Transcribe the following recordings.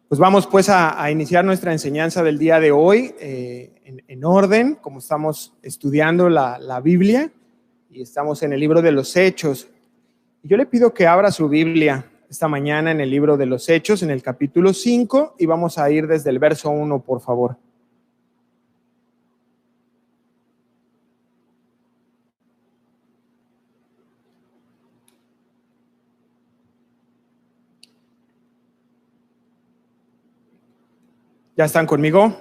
Pues vamos pues a iniciar nuestra enseñanza del día de hoy en orden, como estamos estudiando la Biblia y estamos en el libro de los Hechos. Yo le pido que abra su Biblia esta mañana en el libro de los Hechos, en el capítulo 5, y vamos a ir desde el verso 1, por favor. ¿Ya están conmigo?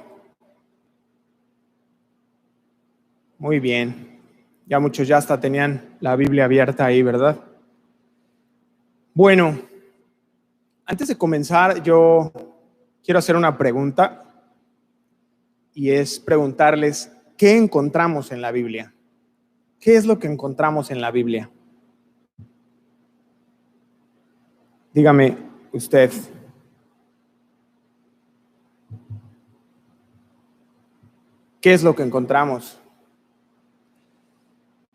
Muy bien. Ya muchos ya hasta tenían la Biblia abierta ahí, ¿verdad? Bueno, antes de comenzar, yo quiero hacer una pregunta, y es preguntarles, ¿qué encontramos en la Biblia? ¿Qué es lo que encontramos en la Biblia? Dígame usted. ¿Qué es lo que encontramos?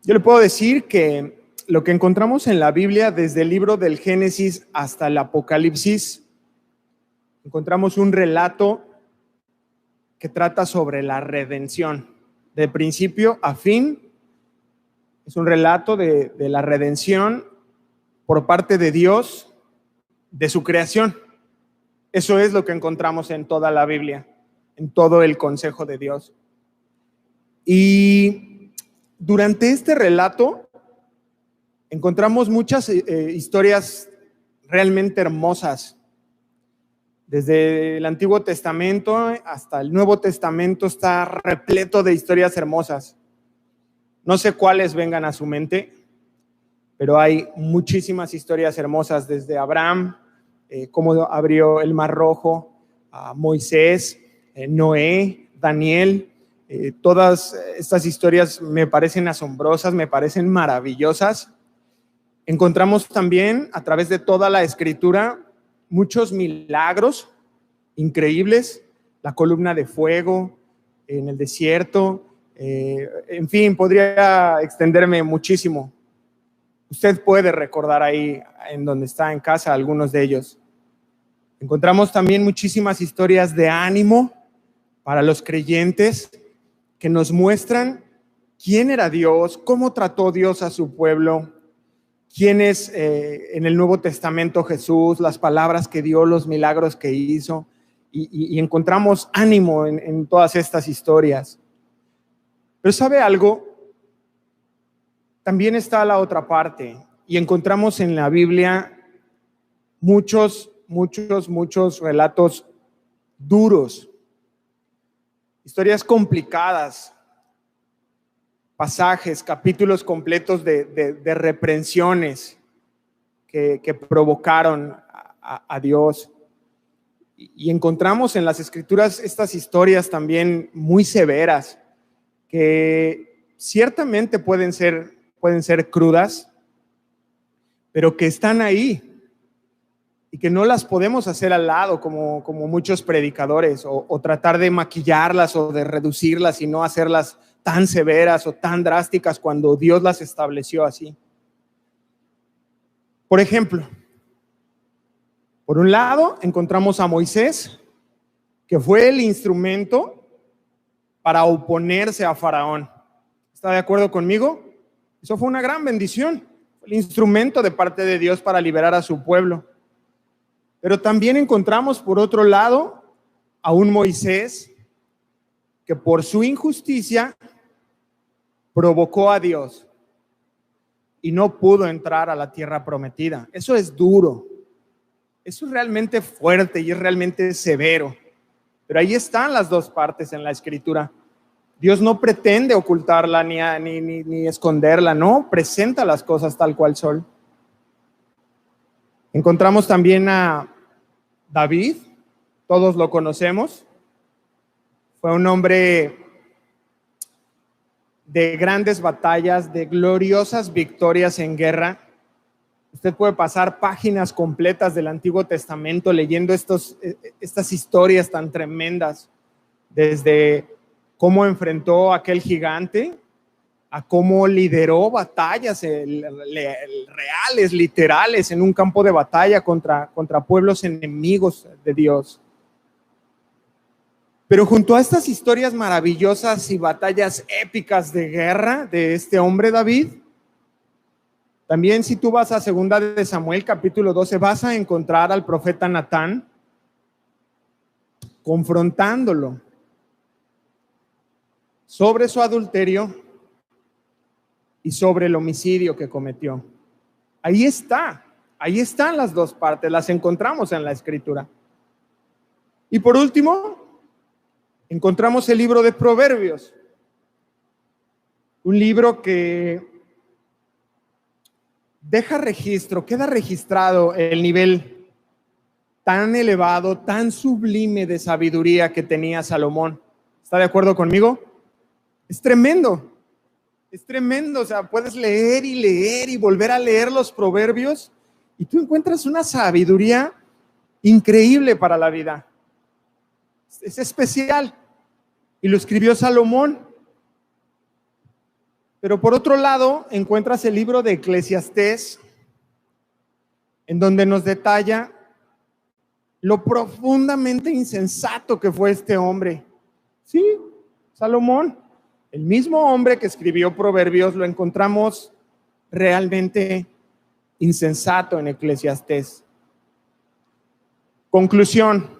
Yo le puedo decir que lo que encontramos en la Biblia, desde el libro del Génesis hasta el Apocalipsis, encontramos un relato que trata sobre la redención. De principio a fin, es un relato de la redención por parte de Dios, de su creación. Eso es lo que encontramos en toda la Biblia, en todo el consejo de Dios. Y durante este relato encontramos muchas historias realmente hermosas. Desde el Antiguo Testamento hasta el Nuevo Testamento está repleto de historias hermosas. No sé cuáles vengan a su mente, pero hay muchísimas historias hermosas, desde Abraham, cómo abrió el Mar Rojo, a Moisés, Noé, Daniel. Todas estas historias me parecen asombrosas, me parecen maravillosas. Encontramos también a través de toda la Escritura muchos milagros increíbles, la columna de fuego en el desierto, en fin, podría extenderme muchísimo. Usted puede recordar ahí en donde está en casa algunos de ellos. Encontramos también muchísimas historias de ánimo para los creyentes que nos muestran quién era Dios, cómo trató Dios a su pueblo, quién es en el Nuevo Testamento Jesús, las palabras que dio, los milagros que hizo, y encontramos ánimo en todas estas historias. Pero ¿sabe algo? También está la otra parte, y encontramos en la Biblia muchos relatos duros, historias complicadas, pasajes, capítulos completos de reprensiones que provocaron a Dios. Y encontramos en las Escrituras estas historias también muy severas, que ciertamente pueden ser crudas, pero que están ahí y que no las podemos hacer al lado como muchos predicadores, o tratar de maquillarlas o de reducirlas y no hacerlas tan severas o tan drásticas cuando Dios las estableció así. Por ejemplo, por un lado encontramos a Moisés, que fue el instrumento para oponerse a Faraón. ¿Está de acuerdo conmigo? Eso fue una gran bendición, fue el instrumento de parte de Dios para liberar a su pueblo. Pero también encontramos por otro lado a un Moisés que por su injusticia provocó a Dios y no pudo entrar a la tierra prometida. Eso es duro, eso es realmente fuerte y es realmente severo. Pero ahí están las dos partes en la Escritura. Dios no pretende ocultarla ni esconderla, no, presenta las cosas tal cual son. Encontramos también a David, todos lo conocemos. Fue un hombre de grandes batallas, de gloriosas victorias en guerra. Usted puede pasar páginas completas del Antiguo Testamento leyendo estas historias tan tremendas, desde cómo enfrentó a aquel gigante, a cómo lideró batallas reales, literales, en un campo de batalla contra pueblos enemigos de Dios. Pero junto a estas historias maravillosas y batallas épicas de guerra de este hombre David, también si tú vas a 2 de Samuel capítulo 12, vas a encontrar al profeta Natán confrontándolo sobre su adulterio y sobre el homicidio que cometió. Ahí están las dos partes, las encontramos en la Escritura. Y por último, encontramos el libro de Proverbios, un libro que queda registrado el nivel tan elevado, tan sublime de sabiduría que tenía Salomón. ¿Está de acuerdo conmigo? Es tremendo, o sea, puedes leer y volver a leer los proverbios y tú encuentras una sabiduría increíble para la vida. Es especial y lo escribió Salomón. Pero por otro lado, encuentras el libro de Eclesiastés, en donde nos detalla lo profundamente insensato que fue este hombre. Sí, Salomón, el mismo hombre que escribió Proverbios, lo encontramos realmente insensato en Eclesiastés. Conclusión: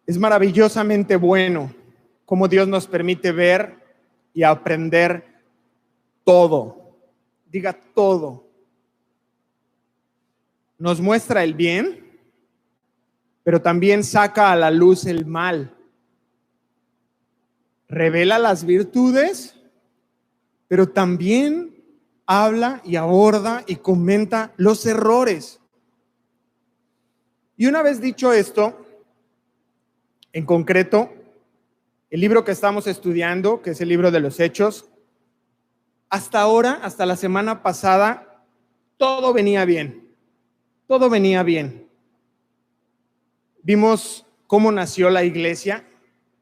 es maravillosamente bueno cómo Dios nos permite ver y aprender todo. Diga todo. Nos muestra el bien, pero también saca a la luz el mal. Revela las virtudes, pero también habla y aborda y comenta los errores. Y una vez dicho esto, en concreto, el libro que estamos estudiando, que es el libro de los Hechos, hasta ahora, hasta la semana pasada, todo venía bien. Todo venía bien. Vimos cómo nació la iglesia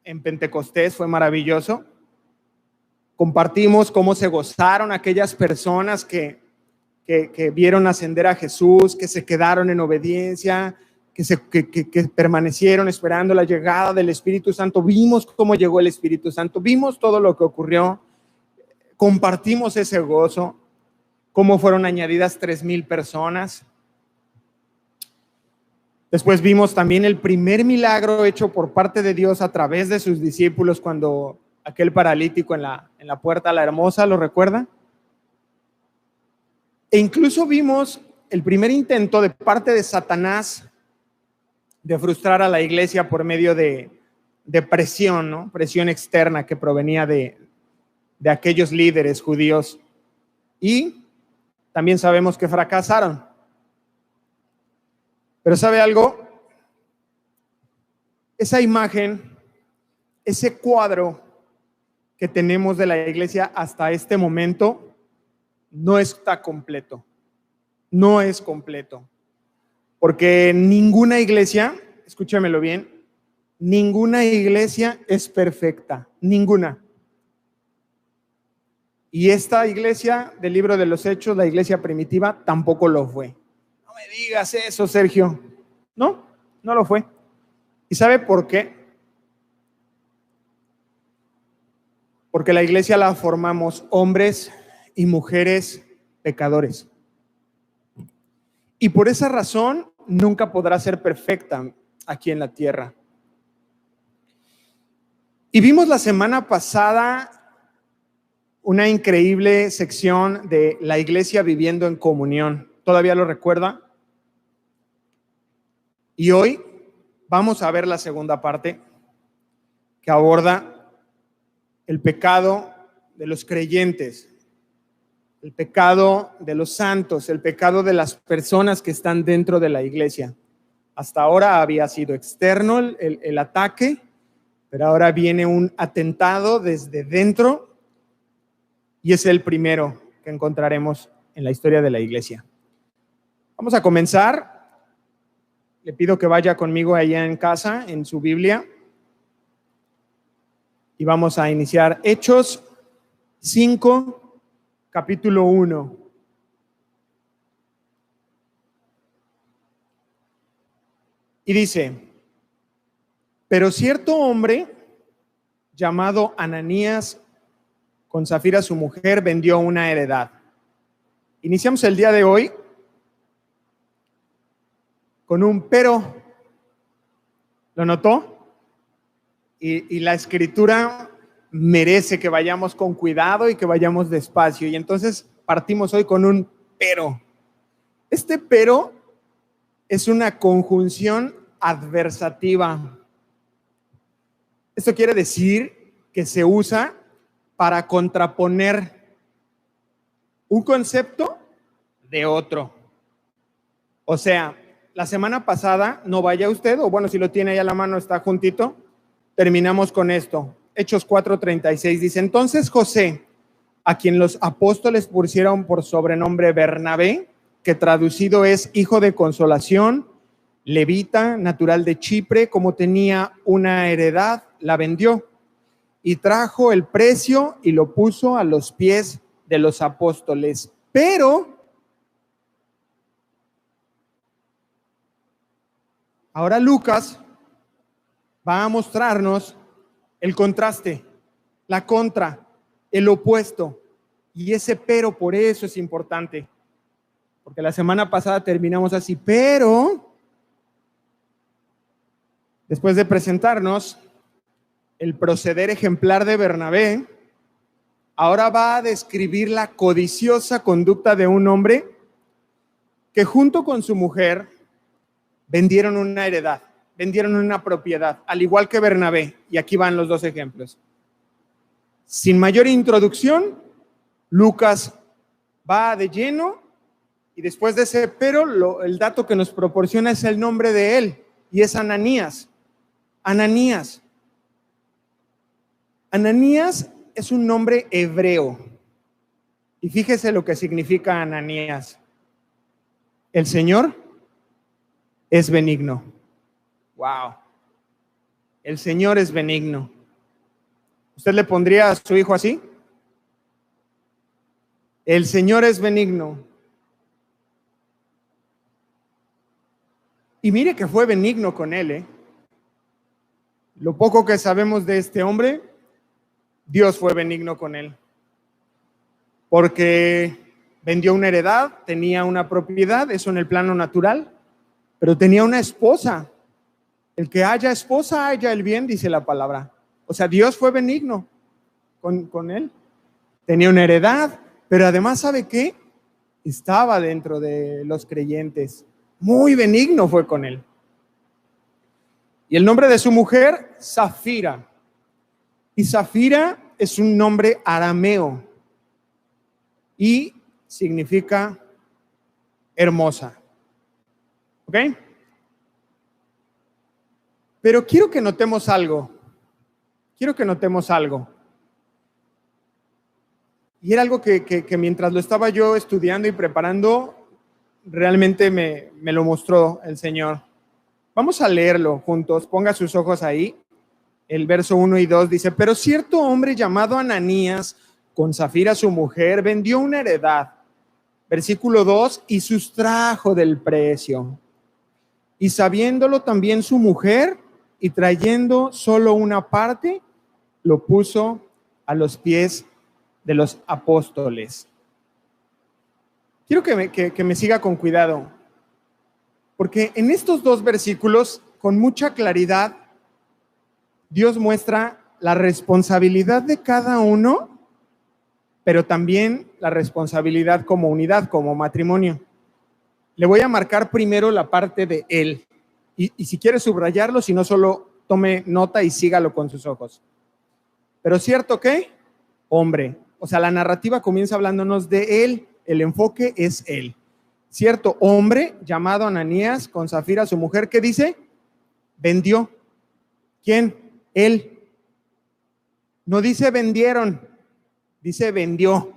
en Pentecostés, fue maravilloso. Compartimos cómo se gozaron aquellas personas que vieron ascender a Jesús, que se quedaron en obediencia, que permanecieron esperando la llegada del Espíritu Santo. Vimos cómo llegó el Espíritu Santo, vimos todo lo que ocurrió, compartimos ese gozo, cómo fueron añadidas 3,000 personas. Después vimos también el primer milagro hecho por parte de Dios a través de sus discípulos cuando aquel paralítico en la puerta La Hermosa, ¿lo recuerda? E incluso vimos el primer intento de parte de Satanás de frustrar a la iglesia por medio de presión, ¿no? Presión externa que provenía de aquellos líderes judíos. Y también sabemos que fracasaron. Pero ¿sabe algo? Esa imagen, ese cuadro que tenemos de la iglesia hasta este momento no está completo. No es completo. Porque ninguna iglesia, escúchamelo bien, ninguna iglesia es perfecta. Ninguna. Y esta iglesia del libro de los Hechos, la iglesia primitiva, tampoco lo fue. No me digas eso, Sergio. No, no lo fue. ¿Y sabe por qué? Porque la iglesia la formamos hombres y mujeres pecadores. Y por esa razón nunca podrá ser perfecta aquí en la tierra. Y vimos la semana pasada una increíble sección de la iglesia viviendo en comunión. ¿Todavía lo recuerda? Y hoy vamos a ver la segunda parte que aborda el pecado de los creyentes, el pecado de los santos, el pecado de las personas que están dentro de la iglesia. Hasta ahora había sido externo el ataque, pero ahora viene un atentado desde dentro y es el primero que encontraremos en la historia de la iglesia. Vamos a comenzar. Le pido que vaya conmigo allá en casa, en su Biblia, y vamos a iniciar Hechos 5, capítulo 1. Y dice: Pero cierto hombre llamado Ananías, con Safira su mujer, vendió una heredad. Iniciamos el día de hoy con un pero. ¿Lo notó? Y la escritura merece que vayamos con cuidado y que vayamos despacio. Y entonces partimos hoy con un pero. Este pero es una conjunción adversativa. Esto quiere decir que se usa para contraponer un concepto de otro. O sea, la semana pasada, no vaya usted, o bueno, si lo tiene ahí a la mano, está juntito, terminamos con esto. Hechos 4:36 dice, entonces José, a quien los apóstoles pusieron por sobrenombre Bernabé, que traducido es hijo de consolación, levita, natural de Chipre, como tenía una heredad, la vendió y trajo el precio y lo puso a los pies de los apóstoles. Pero ahora Lucas va a mostrarnos el contraste, la contra, el opuesto. Y ese pero, por eso es importante. Porque la semana pasada terminamos así, pero después de presentarnos el proceder ejemplar de Bernabé, ahora va a describir la codiciosa conducta de un hombre que junto con su mujer vendieron una heredad, vendieron una propiedad, al igual que Bernabé. Y aquí van los dos ejemplos. Sin mayor introducción, Lucas va de lleno y después de ese pero, el dato que nos proporciona es el nombre de él y es Ananías. Ananías. Ananías es un nombre hebreo. Y fíjese lo que significa Ananías. El Señor es benigno. Wow. El Señor es benigno. ¿Usted le pondría a su hijo así? El Señor es benigno. Y mire que fue benigno con él, ¿eh? Lo poco que sabemos de este hombre, Dios fue benigno con él. Porque vendió una heredad, tenía una propiedad, eso en el plano natural, pero tenía una esposa. El que haya esposa, haya el bien, dice la palabra. O sea, Dios fue benigno con él. Tenía una heredad, pero además, ¿sabe qué? Estaba dentro de los creyentes. Muy benigno fue con él. Y el nombre de su mujer, Safira. Y Safira es un nombre arameo y significa hermosa. ¿Ok? Pero quiero que notemos algo. Quiero que notemos algo. Y era algo que mientras lo estaba yo estudiando y preparando, realmente me lo mostró el Señor. Vamos a leerlo juntos. Ponga sus ojos ahí. El verso 1 y 2 dice, pero cierto hombre llamado Ananías, con Safira su mujer, vendió una heredad. Versículo 2, y sustrajo del precio. Y sabiéndolo también su mujer, y trayendo solo una parte, lo puso a los pies de los apóstoles. Quiero que me siga con cuidado, porque en estos dos versículos, con mucha claridad, Dios muestra la responsabilidad de cada uno, pero también la responsabilidad como unidad, como matrimonio. Le voy a marcar primero la parte de él, y si quiere subrayarlo, si no, solo tome nota y sígalo con sus ojos. Pero cierto que, hombre, o sea, la narrativa comienza hablándonos de él, el enfoque es él. Cierto hombre llamado Ananías, con Safira su mujer, ¿qué dice? Vendió. ¿Quién? Él. No dice vendieron, dice vendió.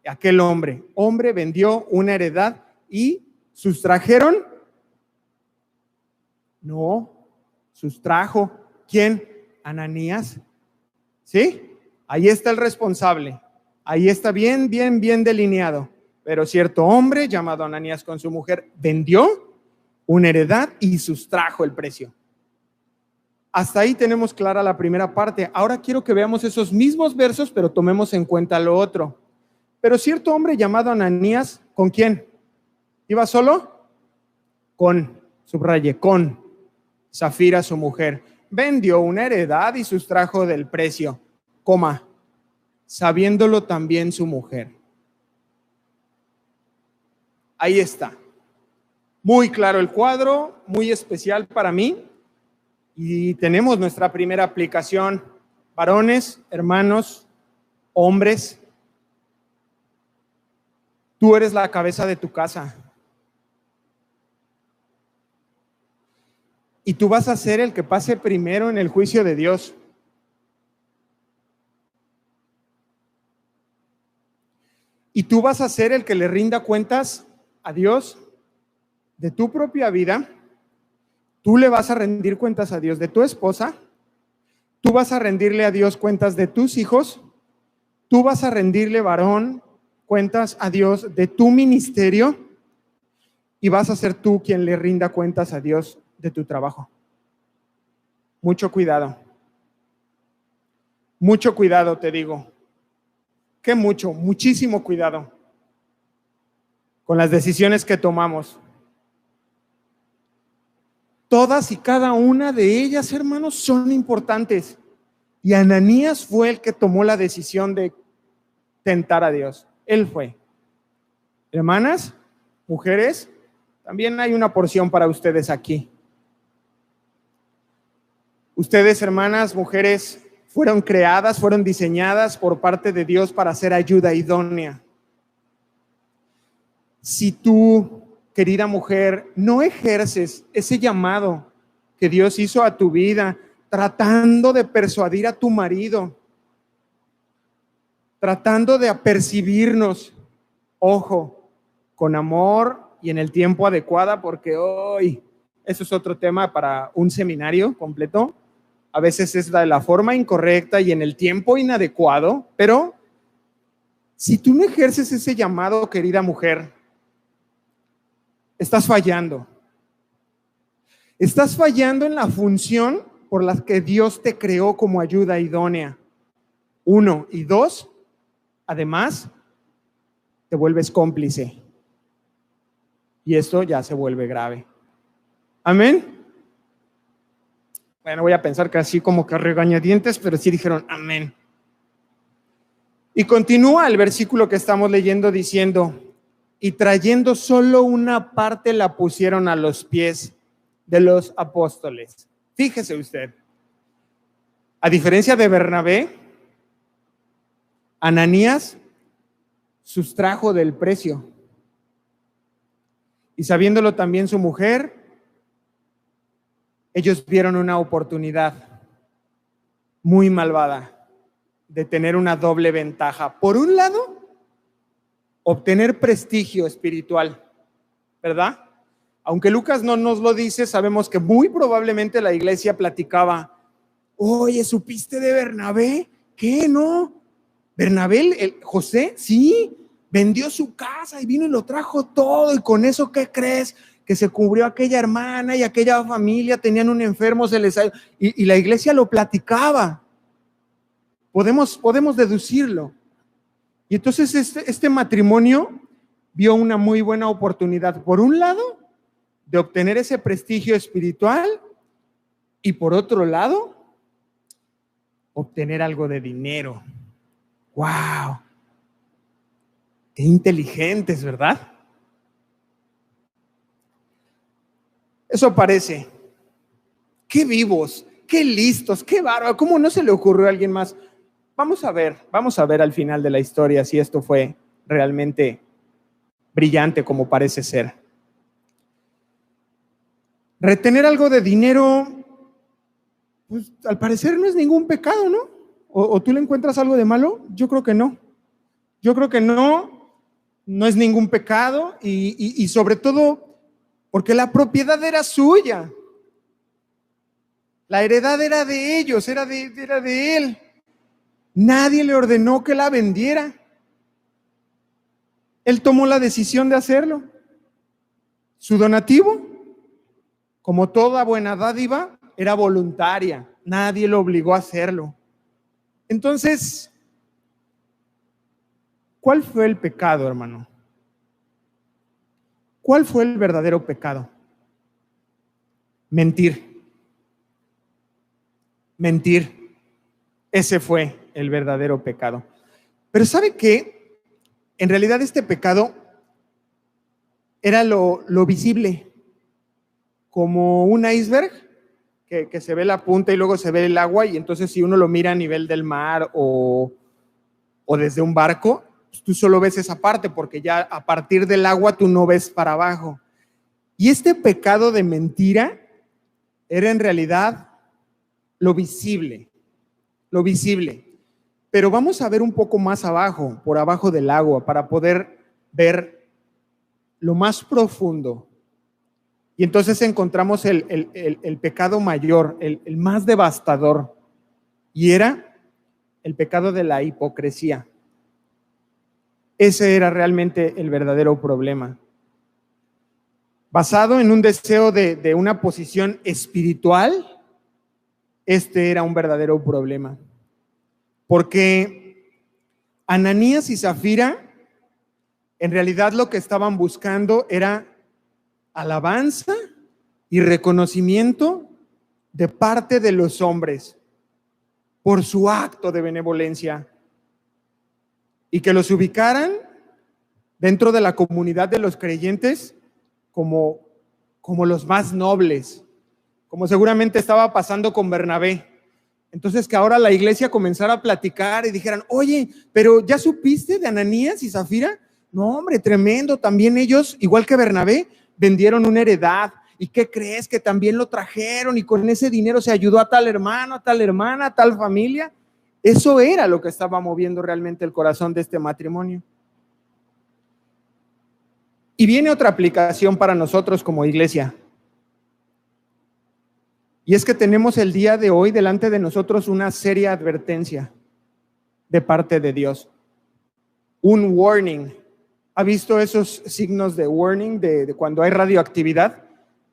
Aquel hombre. Hombre vendió una heredad y sustrajeron. No, sustrajo. ¿Quién? Ananías. ¿Sí? Ahí está el responsable. Ahí está bien delineado. Pero cierto hombre llamado Ananías con su mujer vendió una heredad y sustrajo el precio. Hasta ahí tenemos clara la primera parte. Ahora quiero que veamos esos mismos versos, pero tomemos en cuenta lo otro. Pero cierto hombre llamado Ananías, ¿con quién? ¿Iba solo? Con, subraye, con Safira, su mujer. Vendió una heredad y sustrajo del precio, coma, sabiéndolo también su mujer. Ahí está. Muy claro el cuadro, muy especial para mí. Y tenemos nuestra primera aplicación. Varones, hermanos, hombres, tú eres la cabeza de tu casa. Y tú vas a ser el que pase primero en el juicio de Dios. Y tú vas a ser el que le rinda cuentas a Dios de tu propia vida. Tú le vas a rendir cuentas a Dios de tu esposa. Tú vas a rendirle a Dios cuentas de tus hijos. Tú vas a rendirle, varón, cuentas a Dios de tu ministerio. Y vas a ser tú quien le rinda cuentas a Dios de tu trabajo. Mucho cuidado. Mucho cuidado, te digo. ¿Qué mucho? Muchísimo cuidado con las decisiones que tomamos. Todas y cada una de ellas, hermanos, son importantes. Y Ananías fue el que tomó la decisión de tentar a Dios. Él fue. Hermanas, mujeres, también hay una porción para ustedes aquí. Ustedes, hermanas, mujeres, fueron creadas, fueron diseñadas por parte de Dios para ser ayuda idónea. Si tú, querida mujer, no ejerces ese llamado que Dios hizo a tu vida, tratando de persuadir a tu marido, tratando de apercibirnos, ojo, con amor y en el tiempo adecuado, porque hoy eso es otro tema para un seminario completo. A veces es de la forma incorrecta y en el tiempo inadecuado, pero si tú no ejerces ese llamado, querida mujer, estás fallando. Estás fallando en la función por la que Dios te creó como ayuda idónea. 1 y 2, además, te vuelves cómplice. Y esto ya se vuelve grave. Amén. Bueno, voy a pensar que así como que regañadientes, pero sí dijeron amén. Y continúa el versículo que estamos leyendo diciendo, y trayendo solo una parte la pusieron a los pies de los apóstoles. Fíjese usted, a diferencia de Bernabé, Ananías sustrajo del precio. Y sabiéndolo también su mujer, ellos vieron una oportunidad muy malvada de tener una doble ventaja. Por un lado, obtener prestigio espiritual, ¿verdad? Aunque Lucas no nos lo dice, sabemos que muy probablemente la iglesia platicaba, oye, ¿supiste de Bernabé? ¿Qué? ¿No? ¿Bernabé, José? Sí, vendió su casa y vino y lo trajo todo, y con eso, ¿qué crees? Que se cubrió aquella hermana y aquella familia, tenían un enfermo, y la iglesia lo platicaba. Podemos deducirlo. Y entonces este matrimonio vio una muy buena oportunidad, por un lado, de obtener ese prestigio espiritual, y por otro lado, obtener algo de dinero. ¡Wow! ¡Qué inteligentes!, ¿verdad? Eso parece. ¡Qué vivos! ¡Qué listos! ¡Qué bárbaro! ¿Cómo no se le ocurrió a alguien más? Vamos a ver al final de la historia si esto fue realmente brillante como parece ser. Retener algo de dinero, pues al parecer no es ningún pecado, ¿no? ¿O tú le encuentras algo de malo? Yo creo que no. Yo creo que no es ningún pecado y sobre todo porque la propiedad era suya. La heredad era de ellos, era de él. Nadie le ordenó que la vendiera. Él tomó la decisión de hacerlo. Su donativo, como toda buena dádiva, era voluntaria, nadie lo obligó a hacerlo. Entonces, ¿cuál fue el pecado, hermano? ¿Cuál fue el verdadero pecado? Mentir. Mentir. Ese fue el verdadero pecado. Pero ¿sabe qué? En realidad este pecado era lo visible, como un iceberg que se ve la punta y luego se ve el agua, y entonces si uno lo mira a nivel del mar o desde un barco, pues tú solo ves esa parte, porque ya a partir del agua tú no ves para abajo. Y este pecado de mentira era en realidad lo visible, lo visible. Pero vamos a ver un poco más abajo, por abajo del agua, para poder ver lo más profundo. Y entonces encontramos el pecado mayor, el más devastador, y era el pecado de la hipocresía. Ese era realmente el verdadero problema. Basado en un deseo de una posición espiritual, este era un verdadero problema. Porque Ananías y Zafira, en realidad lo que estaban buscando era alabanza y reconocimiento de parte de los hombres por su acto de benevolencia, y que los ubicaran dentro de la comunidad de los creyentes como los más nobles, como seguramente estaba pasando con Bernabé. Entonces que ahora la iglesia comenzara a platicar y dijeran: oye, pero ¿ya supiste de Ananías y Zafira? No, hombre, tremendo. También ellos, igual que Bernabé, vendieron una heredad. ¿Y qué crees? Que también lo trajeron y con ese dinero se ayudó a tal hermano, a tal hermana, a tal familia. Eso era lo que estaba moviendo realmente el corazón de este matrimonio. Y viene otra aplicación para nosotros como iglesia. Y es que tenemos el día de hoy delante de nosotros una seria advertencia de parte de Dios. Un warning. ¿Ha visto esos signos de warning de cuando hay radioactividad?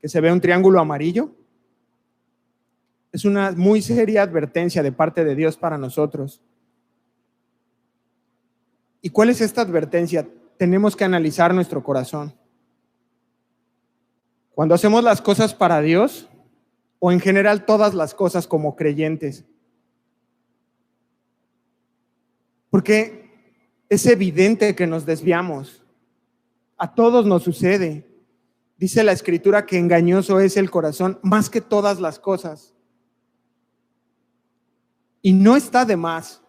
Que se ve un triángulo amarillo. Es una muy seria advertencia de parte de Dios para nosotros. ¿Y cuál es esta advertencia? Tenemos que analizar nuestro corazón. Cuando hacemos las cosas para Dios, o en general todas las cosas como creyentes. Porque es evidente que nos desviamos. A todos nos sucede. Dice la Escritura que engañoso es el corazón más que todas las cosas. Y no está de más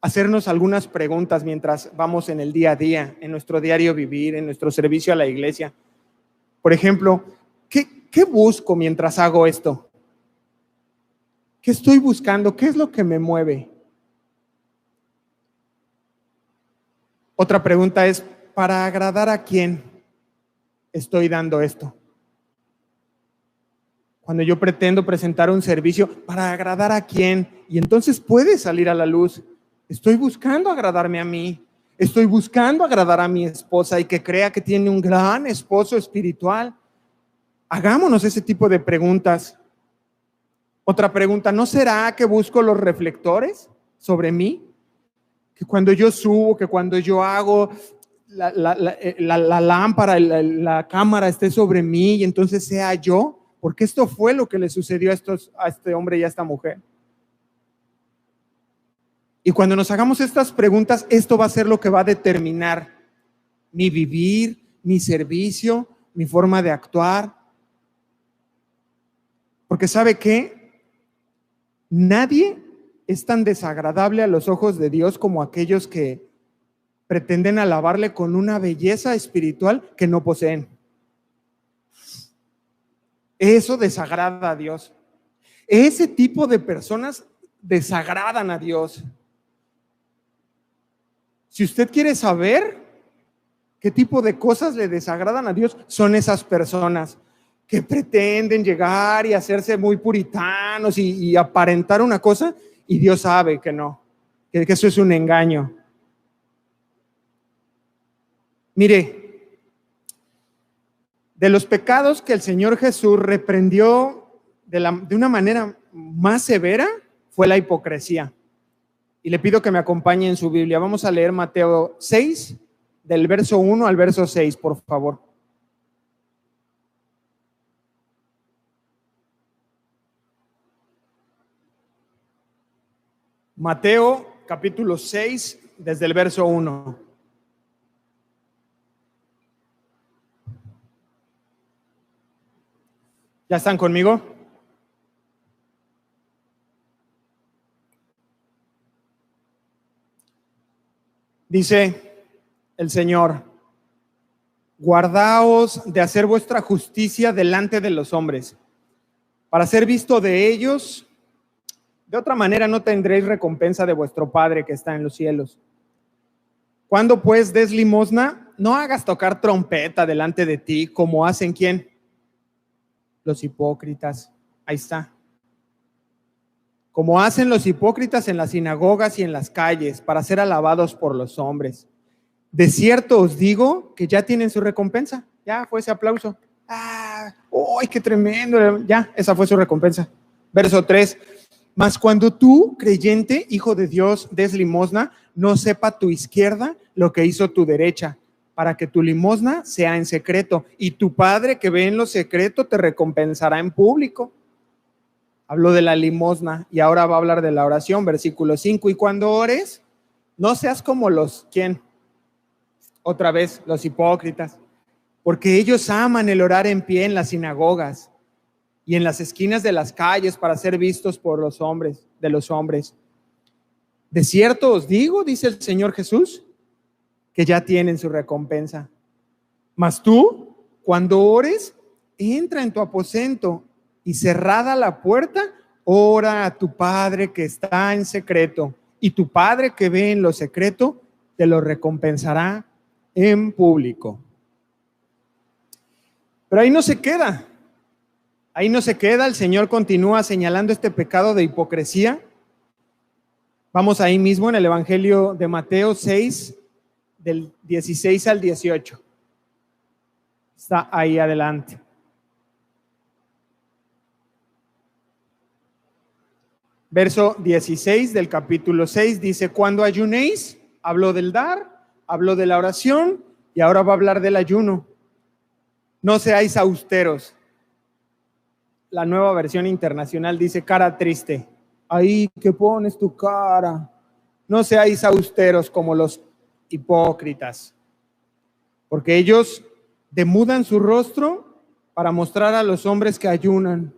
hacernos algunas preguntas mientras vamos en el día a día, en nuestro diario vivir, en nuestro servicio a la iglesia. Por ejemplo, ¿qué busco mientras hago esto? ¿Qué estoy buscando? ¿Qué es lo que me mueve? Otra pregunta es: ¿para agradar a quién estoy dando esto? Cuando yo pretendo presentar un servicio, ¿para agradar a quién? Y entonces puede salir a la luz: estoy buscando agradarme a mí, estoy buscando agradar a mi esposa y que crea que tiene un gran esposo espiritual. Hagámonos ese tipo de preguntas. Otra pregunta: ¿no será que busco los reflectores sobre mí? Que cuando yo subo, que cuando yo hago la lámpara, la cámara esté sobre mí y entonces sea yo, porque esto fue lo que le sucedió a este hombre y a esta mujer. Y cuando nos hagamos estas preguntas, esto va a ser lo que va a determinar mi vivir, mi servicio, mi forma de actuar. Porque ¿sabe qué? Nadie es tan desagradable a los ojos de Dios como aquellos que pretenden alabarle con una belleza espiritual que no poseen. Eso desagrada a Dios. Ese tipo de personas desagradan a Dios. Si usted quiere saber qué tipo de cosas le desagradan a Dios, son esas personas que pretenden llegar y hacerse muy puritanos y aparentar una cosa, y Dios sabe que no, que eso es un engaño. Mire, de los pecados que el Señor Jesús reprendió de una manera más severa fue la hipocresía. Y le pido que me acompañe en su Biblia. Vamos a leer Mateo 6, del verso 1 al verso 6, por favor. Mateo capítulo 6, desde el verso 1. ¿Ya están conmigo? Dice el Señor: guardaos de hacer vuestra justicia delante de los hombres, para ser visto de ellos. De otra manera no tendréis recompensa de vuestro Padre que está en los cielos. Cuando pues des limosna, no hagas tocar trompeta delante de ti, como hacen ¿quién? Los hipócritas. Ahí está. Como hacen los hipócritas en las sinagogas y en las calles, para ser alabados por los hombres. De cierto os digo que ya tienen su recompensa. Ya fue ese aplauso. ¡Ay, qué tremendo! Ya, esa fue su recompensa. Verso 3. Mas cuando tú, creyente, hijo de Dios, des limosna, no sepa tu izquierda lo que hizo tu derecha, para que tu limosna sea en secreto, y tu Padre que ve en lo secreto te recompensará en público. Habló de la limosna y ahora va a hablar de la oración, versículo 5. Y cuando ores, no seas como los, ¿quién? Otra vez, los hipócritas, porque ellos aman el orar en pie en las sinagogas y en las esquinas de las calles para ser vistos por los hombres, de los hombres. De cierto os digo, dice el Señor Jesús, que ya tienen su recompensa. Mas tú, cuando ores, entra en tu aposento y cerrada la puerta, ora a tu Padre que está en secreto, y tu Padre que ve en lo secreto te lo recompensará en público. Pero ahí no se queda. Ahí no se queda. El Señor continúa señalando este pecado de hipocresía. Vamos ahí mismo en el Evangelio de Mateo 6, del 16 al 18. Está ahí adelante. Verso 16 del capítulo 6 dice: cuando ayunéis, habló del dar, habló de la oración y ahora va a hablar del ayuno. No seáis austeros. La Nueva Versión Internacional dice cara triste. Ahí que pones tu cara. No seáis austeros como los hipócritas, porque ellos demudan su rostro para mostrar a los hombres que ayunan.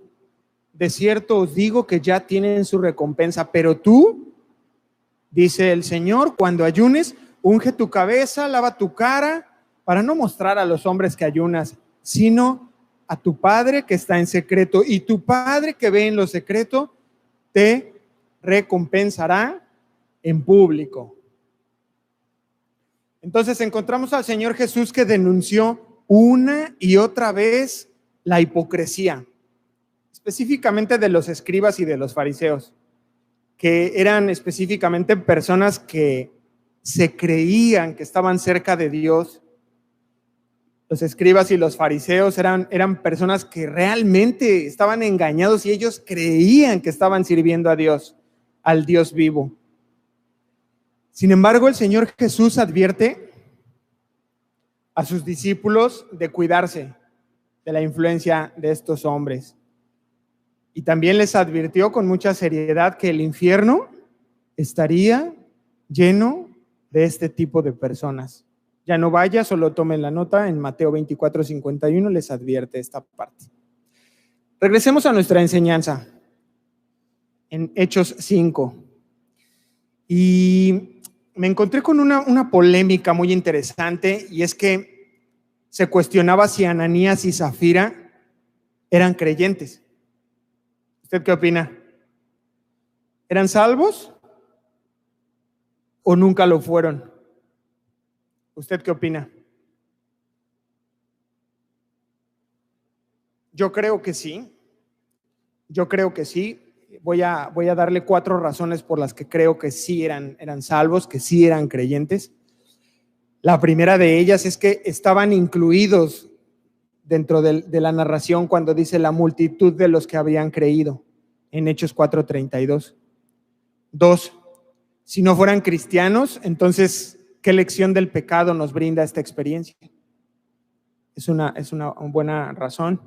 De cierto os digo que ya tienen su recompensa, pero tú, dice el Señor, cuando ayunes, unge tu cabeza, lava tu cara, para no mostrar a los hombres que ayunas, sino a tu Padre que está en secreto, y tu Padre que ve en lo secreto te recompensará en público. Entonces encontramos al Señor Jesús que denunció una y otra vez la hipocresía, específicamente de los escribas y de los fariseos, que eran específicamente personas que se creían que estaban cerca de Dios. Los escribas y los fariseos eran personas que realmente estaban engañados y ellos creían que estaban sirviendo a Dios, al Dios vivo. Sin embargo, el Señor Jesús advierte a sus discípulos de cuidarse de la influencia de estos hombres. Y también les advirtió con mucha seriedad que el infierno estaría lleno de este tipo de personas. Ya no vaya, solo tomen la nota. En Mateo 24:51 les advierte esta parte. Regresemos a nuestra enseñanza en Hechos 5. Y me encontré con una polémica muy interesante, y es que se cuestionaba si Ananías y Zafira eran creyentes. ¿Usted qué opina? ¿Eran salvos o nunca lo fueron? ¿Usted qué opina? Yo creo que sí. Yo creo que sí. Voy a darle 4 razones por las que creo que sí eran salvos, que sí eran creyentes. La primera de ellas es que estaban incluidos dentro de la narración cuando dice la multitud de los que habían creído en Hechos 4:32. 2, si no fueran cristianos, entonces, ¿qué lección del pecado nos brinda esta experiencia? Es una buena razón.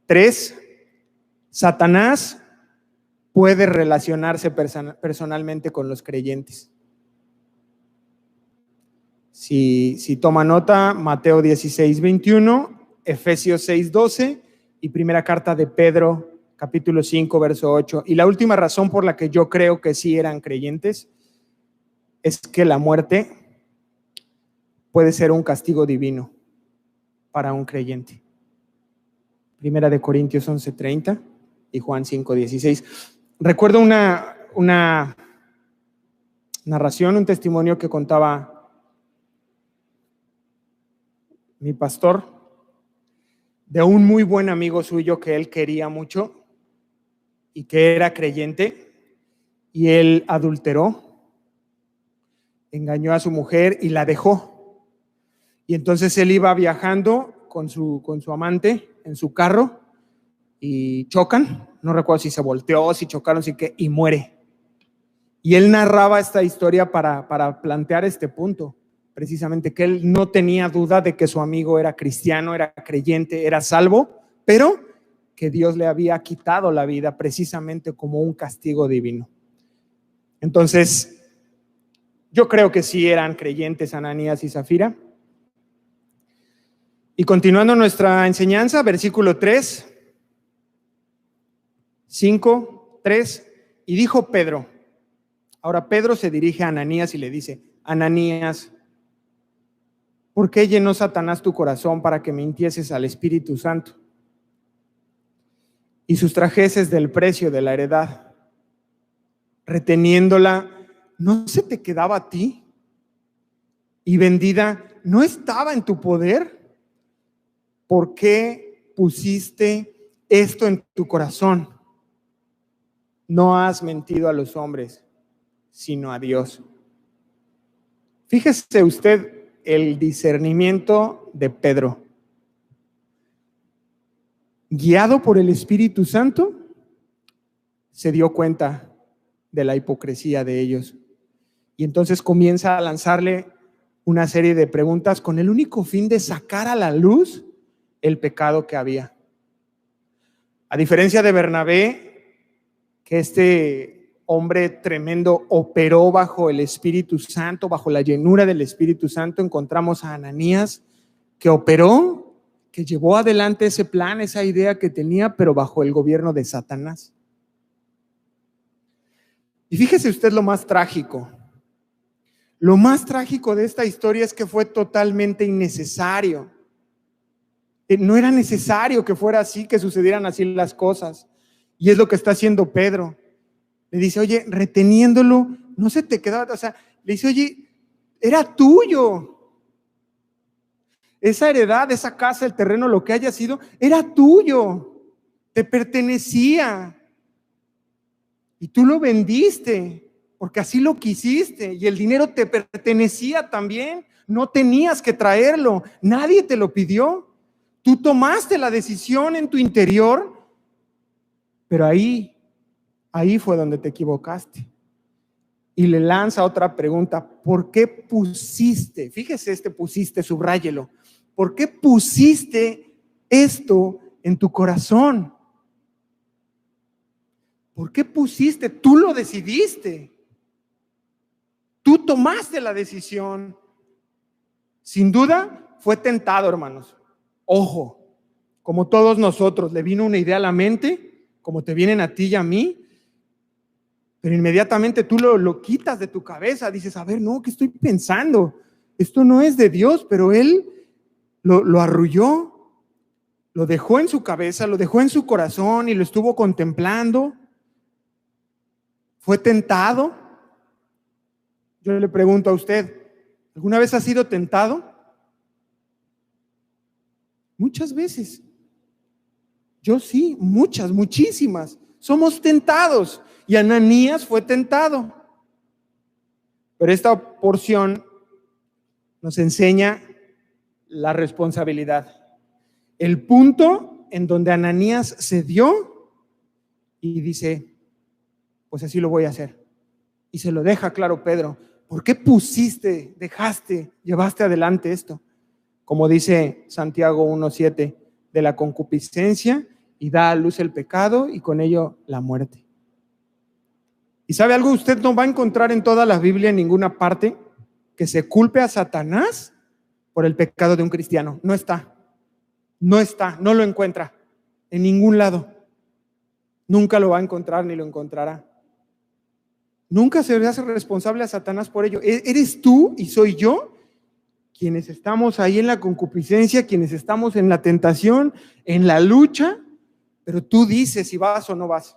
3, Satanás puede relacionarse personalmente con los creyentes. Si toma nota, Mateo 16:21, Efesios 6:12 y primera carta de Pedro, capítulo 5, verso 8. Y la última razón por la que yo creo que sí eran creyentes es que la muerte puede ser un castigo divino para un creyente. Primera de Corintios 11:30 y Juan 5:16. Recuerdo una narración, un testimonio que contaba mi pastor de un muy buen amigo suyo que él quería mucho y que era creyente, y él adulteró, engañó a su mujer y la dejó. Y entonces él iba viajando con su amante en su carro y chocan, no recuerdo si se volteó, si chocaron, si qué, y muere. Y él narraba esta historia para plantear este punto, precisamente que él no tenía duda de que su amigo era cristiano, era creyente, era salvo, pero que Dios le había quitado la vida precisamente como un castigo divino. Entonces, yo creo que sí eran creyentes Ananías y Zafira. Y continuando nuestra enseñanza, versículo 3, 5, 3, y dijo Pedro. Ahora Pedro se dirige a Ananías y le dice: Ananías, ¿por qué llenó Satanás tu corazón para que mintieses al Espíritu Santo y sustrajeses del precio de la heredad, reteniéndola? ¿No se te quedaba a ti? Y vendida, ¿no estaba en tu poder? ¿Por qué pusiste esto en tu corazón? No has mentido a los hombres, sino a Dios. Fíjese usted el discernimiento de Pedro. Guiado por el Espíritu Santo, se dio cuenta de la hipocresía de ellos. Y entonces comienza a lanzarle una serie de preguntas con el único fin de sacar a la luz el pecado que había. A diferencia de Bernabé, que este hombre tremendo operó bajo el Espíritu Santo, bajo la llenura del Espíritu Santo, encontramos a Ananías que operó, que llevó adelante ese plan, esa idea que tenía, pero bajo el gobierno de Satanás. Y fíjese usted lo más trágico. Lo más trágico de esta historia es que fue totalmente innecesario. No era necesario que fuera así, que sucedieran así las cosas. Y es lo que está haciendo Pedro. Le dice: oye, reteniéndolo, no se te quedaba, o sea, le dice: oye, era tuyo. Esa heredad, esa casa, el terreno, lo que haya sido, era tuyo. Te pertenecía. Y tú lo vendiste, porque así lo quisiste. Y el dinero te pertenecía también. No tenías que traerlo. Nadie te lo pidió. Tú tomaste la decisión en tu interior, pero ahí fue donde te equivocaste. Y le lanza otra pregunta: ¿por qué pusiste? Fíjese, pusiste, subráyelo. ¿Por qué pusiste esto en tu corazón? ¿Por qué pusiste? Tú lo decidiste. Tú tomaste la decisión. Sin duda fue tentado, hermanos. Ojo, como todos nosotros, le vino una idea a la mente, como te vienen a ti y a mí, pero inmediatamente tú lo quitas de tu cabeza. Dices: a ver, no, ¿qué estoy pensando? Esto no es de Dios. Pero él lo arrulló, lo dejó en su cabeza, lo dejó en su corazón y lo estuvo contemplando. Fue tentado. Yo le pregunto a usted: ¿alguna vez ha sido tentado? Muchas veces. Yo sí, muchísimas. Somos tentados. Y Ananías fue tentado. Pero esta porción nos enseña la responsabilidad. el punto en donde Ananías cedió y dice, pues así lo voy a hacer. Y se lo deja claro Pedro. ¿Por qué llevaste adelante esto? Como dice Santiago 1:7, de la concupiscencia y da a luz el pecado y con ello la muerte. ¿Y sabe algo? Usted no va a encontrar en toda la Biblia en ninguna parte que se culpe a Satanás por el pecado de un cristiano. No está, no lo encuentra en ningún lado. Nunca lo va a encontrar ni lo encontrará. Nunca se le hace responsable a Satanás por ello. Eres tú y soy yo quienes estamos ahí en la concupiscencia, quienes estamos en la tentación, en la lucha, pero tú dices si vas o no vas.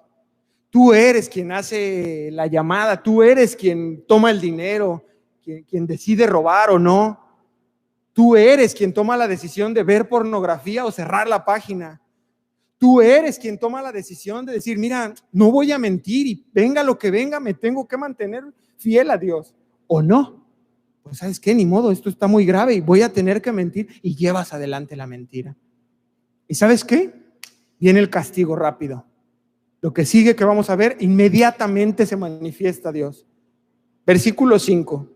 Tú eres quien hace la llamada, tú eres quien toma el dinero, quien decide robar o no. Tú eres quien toma la decisión de ver pornografía o cerrar la página. Tú eres quien toma la decisión de decir, mira, no voy a mentir y venga lo que venga, me tengo que mantener fiel a Dios. ¿O no? Pues ¿sabes qué? Ni modo, esto está muy grave y voy a tener que mentir, y llevas adelante la mentira. ¿Y sabes qué? Viene el castigo rápido. Lo que sigue que vamos a ver, inmediatamente se manifiesta Dios. Versículo 5.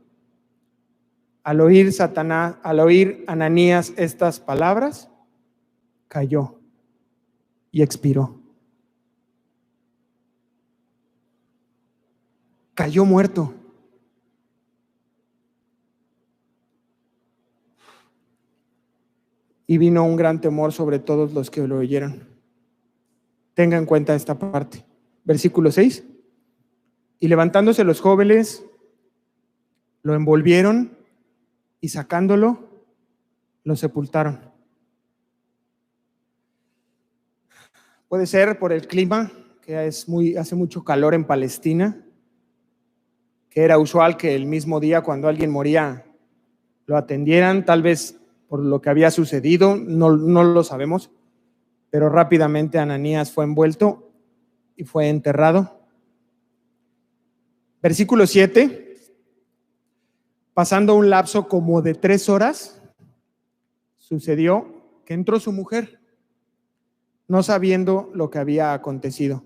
Al oír Ananías estas palabras, cayó y expiró. Cayó muerto. Y vino un gran temor sobre todos los que lo oyeron. Tenga en cuenta esta parte. Versículo 6. Y levantándose los jóvenes, lo envolvieron y sacándolo, lo sepultaron. Puede ser por el clima, que hace mucho calor en Palestina, que era usual que el mismo día cuando alguien moría lo atendieran, tal vez por lo que había sucedido, no lo sabemos, pero rápidamente Ananías fue envuelto y fue enterrado. Versículo 7, pasando un lapso como de 3 horas, sucedió que entró su mujer, no sabiendo lo que había acontecido.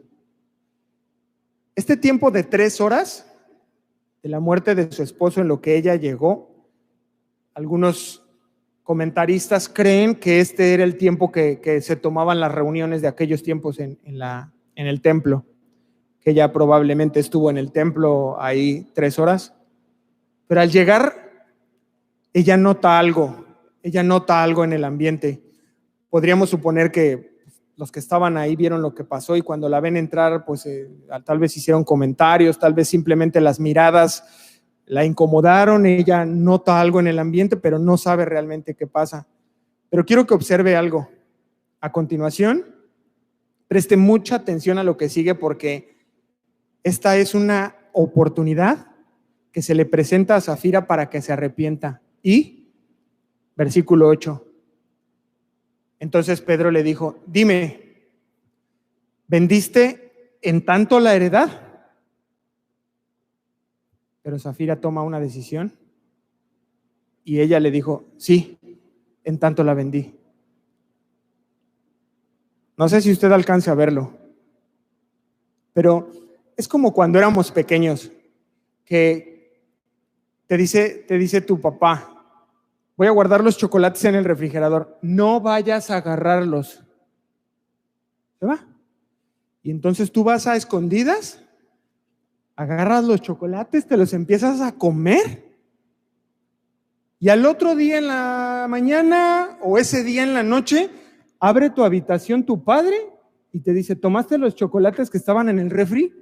Este tiempo de 3 horas de la muerte de su esposo en lo que ella llegó, algunos comentaristas creen que este era el tiempo que se tomaban las reuniones de aquellos tiempos en el templo, que ella probablemente estuvo en el templo ahí 3 horas, pero al llegar ella nota algo en el ambiente. Podríamos suponer que los que estaban ahí vieron lo que pasó y cuando la ven entrar, pues tal vez hicieron comentarios, tal vez simplemente las miradas la incomodaron. Ella nota algo en el ambiente, pero no sabe realmente qué pasa. Pero quiero que observe algo. A continuación, preste mucha atención a lo que sigue, porque esta es una oportunidad que se le presenta a Safira para que se arrepienta. Y, versículo 8. Entonces Pedro le dijo, dime, ¿vendiste en tanto la heredad? Pero Safira toma una decisión y ella le dijo, sí, en tanto la vendí. No sé si usted alcance a verlo, pero es como cuando éramos pequeños, que te dice tu papá, voy a guardar los chocolates en el refrigerador, no vayas a agarrarlos. ¿Se va? Y entonces tú vas a escondidas, agarras los chocolates, te los empiezas a comer, y al otro día en la mañana o ese día en la noche, abre tu habitación tu padre y te dice, ¿tomaste los chocolates que estaban en el refri?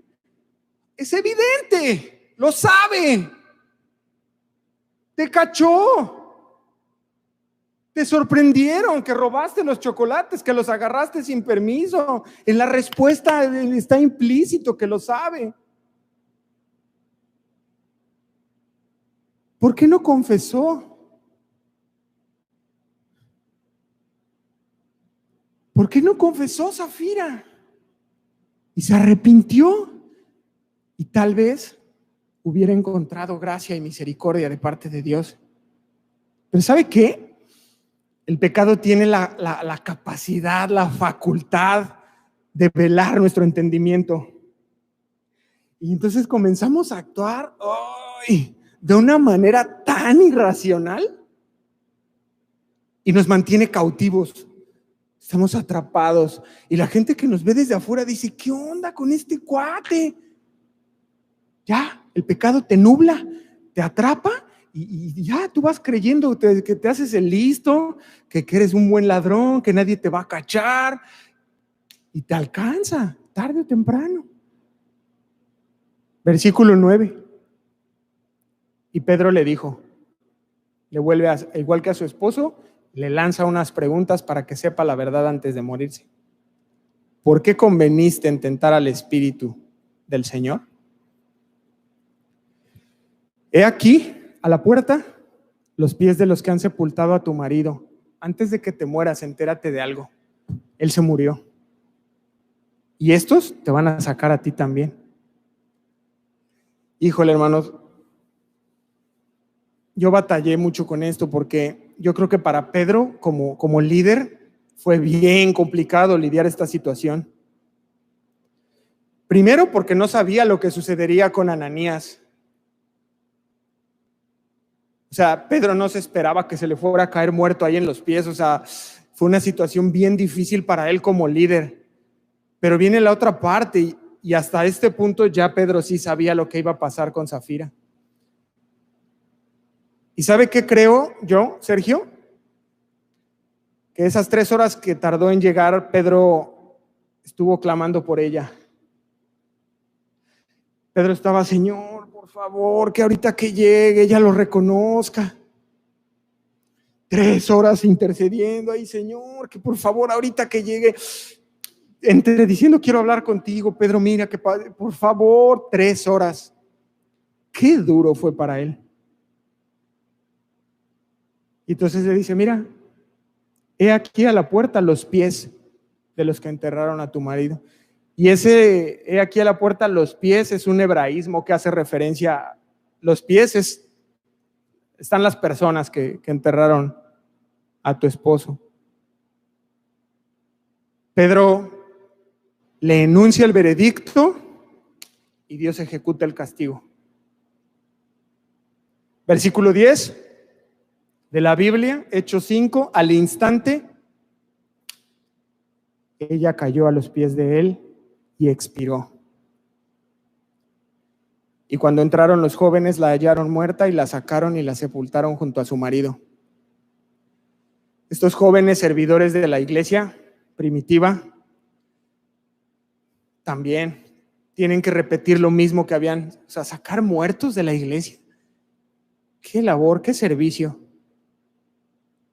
Es evidente, lo sabe, te cachó. Te sorprendieron que robaste los chocolates, que los agarraste sin permiso. En la respuesta está implícito que lo sabe. ¿Por qué no confesó? ¿Por qué no confesó Safira? Y se arrepintió. Y tal vez hubiera encontrado gracia y misericordia de parte de Dios. Pero ¿sabe qué? El pecado tiene la capacidad, la facultad de velar nuestro entendimiento. Y entonces comenzamos a actuar de una manera tan irracional y nos mantiene cautivos. Estamos atrapados. Y la gente que nos ve desde afuera dice, ¿qué onda con este cuate? Ya, el pecado te nubla, te atrapa y ya tú vas creyendo que te haces el listo, que eres un buen ladrón, que nadie te va a cachar y te alcanza tarde o temprano. Versículo 9. Y Pedro le dijo, le vuelve igual que a su esposo, le lanza unas preguntas para que sepa la verdad antes de morirse. ¿Por qué conveniste en tentar al Espíritu del Señor? He aquí, a la puerta, los pies de los que han sepultado a tu marido. Antes de que te mueras, entérate de algo. Él se murió. Y estos te van a sacar a ti también. Híjole, hermanos, yo batallé mucho con esto porque yo creo que para Pedro, como líder, fue bien complicado lidiar esta situación. Primero, porque no sabía lo que sucedería con Ananías. O sea, Pedro no se esperaba que se le fuera a caer muerto ahí en los pies. O sea, fue una situación bien difícil para él como líder. Pero viene la otra parte y hasta este punto ya Pedro sí sabía lo que iba a pasar con Safira. ¿Y sabe qué creo yo, Sergio? Que esas 3 horas que tardó en llegar, Pedro estuvo clamando por ella. Pedro estaba, Señor, por favor, que ahorita que llegue ella lo reconozca. 3 horas intercediendo ahí, Señor, que por favor ahorita que llegue, entre diciendo quiero hablar contigo, Pedro, mira que por favor, 3 horas. Qué duro fue para él. Y entonces le dice, mira, he aquí a la puerta los pies de los que enterraron a tu marido. Y ese, he aquí a la puerta los pies, es un hebraísmo que hace referencia a los pies, están las personas que enterraron a tu esposo. Pedro le enuncia el veredicto y Dios ejecuta el castigo. Versículo 10 de la Biblia, Hechos 5, al instante ella cayó a los pies de él y expiró. Y cuando entraron los jóvenes la hallaron muerta y la sacaron y la sepultaron junto a su marido. Estos jóvenes servidores de la iglesia primitiva también tienen que repetir lo mismo que habían, o sea, sacar muertos de la iglesia. Qué labor, qué servicio.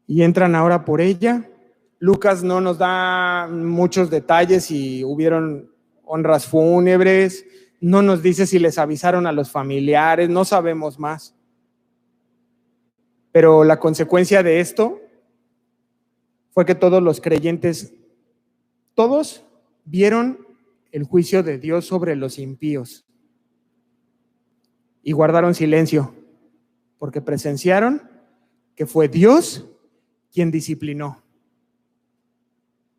Y entran ahora por ella. Lucas no nos da muchos detalles si hubieron honras fúnebres, no nos dice si les avisaron a los familiares, no sabemos más. Pero la consecuencia de esto fue que todos los creyentes, todos vieron el juicio de Dios sobre los impíos y guardaron silencio, porque presenciaron que fue Dios quien disciplinó.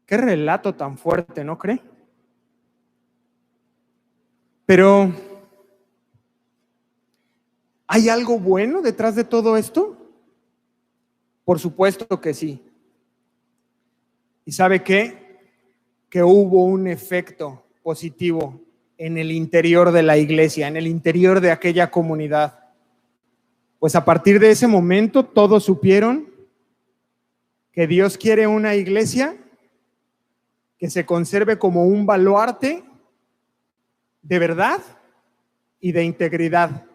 Qué relato tan fuerte, ¿no cree? Pero, ¿hay algo bueno detrás de todo esto? Por supuesto que sí. ¿Y sabe qué? Que hubo un efecto positivo en el interior de la iglesia, en el interior de aquella comunidad. Pues a partir de ese momento todos supieron que Dios quiere una iglesia que se conserve como un baluarte de verdad y de integridad.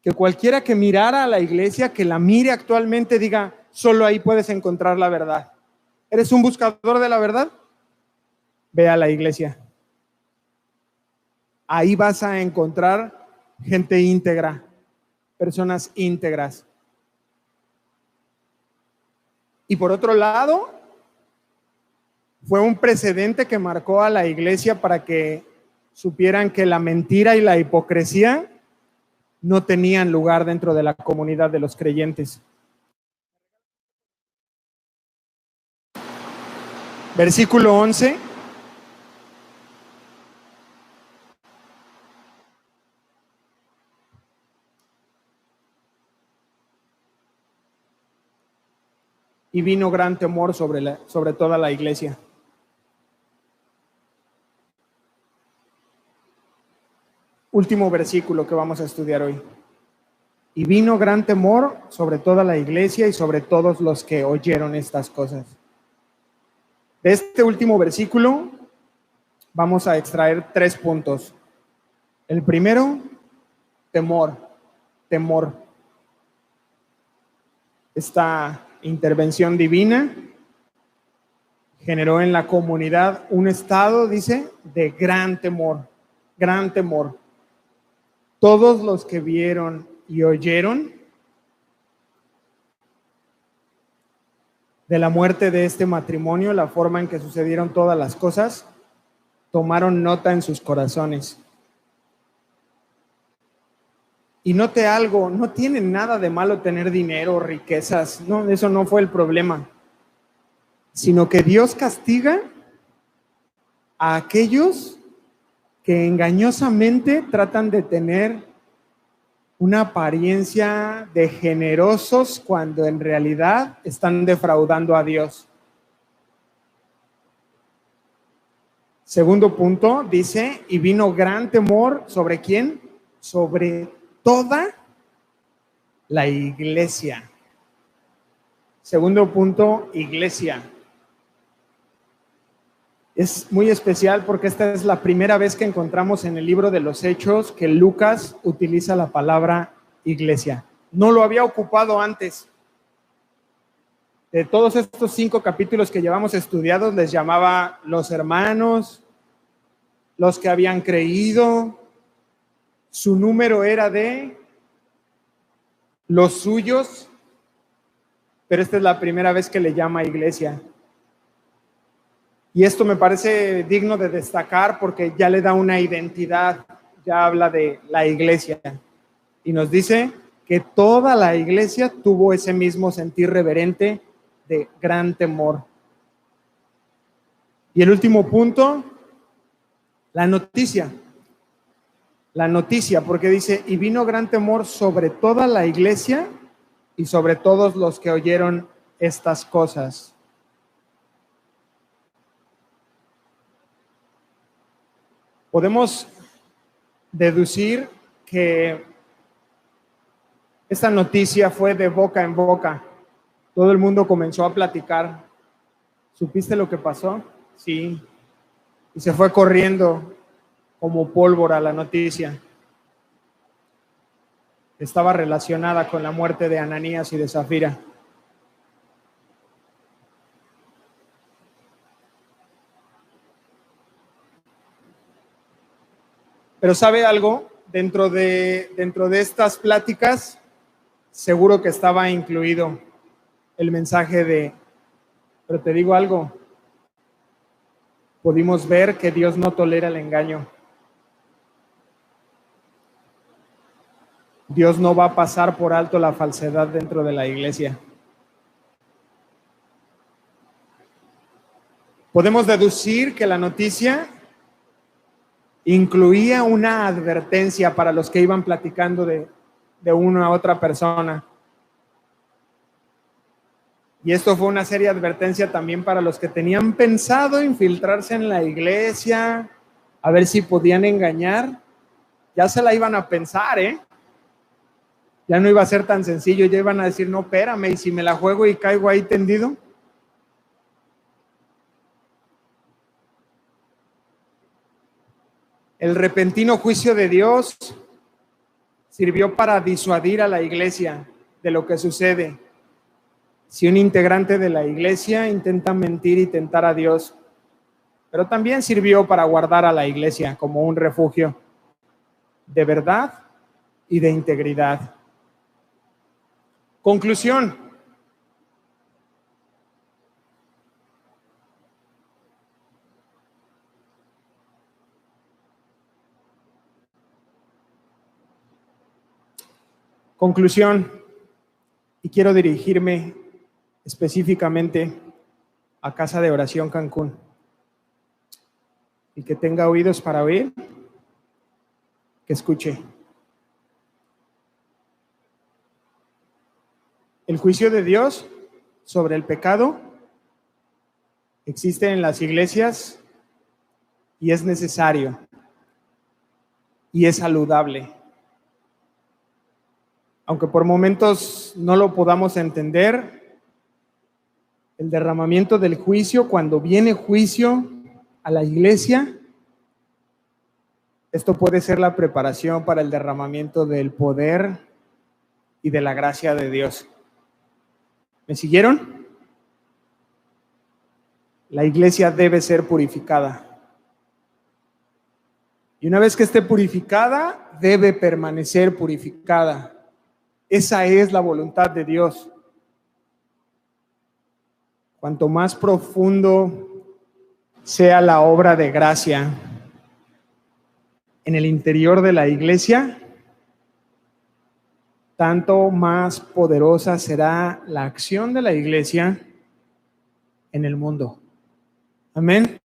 Que cualquiera que mirara a la iglesia, que la mire actualmente, diga, solo ahí puedes encontrar la verdad. ¿Eres un buscador de la verdad? Ve a la iglesia. Ahí vas a encontrar gente íntegra, personas íntegras. Y por otro lado, fue un precedente que marcó a la iglesia para que supieran que la mentira y la hipocresía no tenían lugar dentro de la comunidad de los creyentes. Versículo 11. Y vino gran temor sobre toda la iglesia. Último versículo que vamos a estudiar hoy. Y vino gran temor sobre toda la iglesia y sobre todos los que oyeron estas cosas. De este último versículo vamos a extraer 3 puntos. El primero, temor. Esta intervención divina generó en la comunidad un estado, dice, de gran temor. Todos los que vieron y oyeron de la muerte de este matrimonio, la forma en que sucedieron todas las cosas, tomaron nota en sus corazones. Y note algo, no tiene nada de malo tener dinero o riquezas, no, eso no fue el problema, sino que Dios castiga a aquellos que engañosamente tratan de tener una apariencia de generosos cuando en realidad están defraudando a Dios. Segundo punto, dice, y vino gran temor ¿sobre quién? Sobre toda la iglesia. Segundo punto, iglesia. Es muy especial porque esta es la primera vez que encontramos en el libro de los Hechos que Lucas utiliza la palabra iglesia. No lo había ocupado antes. De todos estos 5 capítulos que llevamos estudiados, les llamaba los hermanos, los que habían creído. Su número era de los suyos, pero esta es la primera vez que le llama iglesia. Y esto me parece digno de destacar porque ya le da una identidad, ya habla de la iglesia. Y nos dice que toda la iglesia tuvo ese mismo sentir reverente de gran temor. Y el último punto, la noticia. La noticia, porque dice, y vino gran temor sobre toda la iglesia y sobre todos los que oyeron estas cosas. Podemos deducir que esta noticia fue de boca en boca. Todo el mundo comenzó a platicar. ¿Supiste lo que pasó? Sí. Y se fue corriendo como pólvora la noticia. Estaba relacionada con la muerte de Ananías y de Zafira. Pero ¿sabe algo? Dentro de estas pláticas, seguro que estaba incluido el mensaje de, pero te digo algo, pudimos ver que Dios no tolera el engaño. Dios no va a pasar por alto la falsedad dentro de la iglesia. Podemos deducir que la noticia incluía una advertencia para los que iban platicando de una a otra persona. Y esto fue una seria advertencia también para los que tenían pensado infiltrarse en la iglesia, a ver si podían engañar. Ya se la iban a pensar, Ya no iba a ser tan sencillo, ya iban a decir, no, espérame, y si me la juego y caigo ahí tendido. El repentino juicio de Dios sirvió para disuadir a la iglesia de lo que sucede si un integrante de la iglesia intenta mentir y tentar a Dios, pero también sirvió para guardar a la iglesia como un refugio de verdad y de integridad. Conclusión. Conclusión. Y quiero dirigirme específicamente a Casa de Oración Cancún. El que tenga oídos para oír, que escuche. El juicio de Dios sobre el pecado existe en las iglesias y es necesario y es saludable. Aunque por momentos no lo podamos entender, el derramamiento del juicio, cuando viene juicio a la iglesia, esto puede ser la preparación para el derramamiento del poder y de la gracia de Dios. ¿Me siguieron? La iglesia debe ser purificada. Y una vez que esté purificada, debe permanecer purificada. Esa es la voluntad de Dios. Cuanto más profundo sea la obra de gracia en el interior de la iglesia, tanto más poderosa será la acción de la iglesia en el mundo. Amén.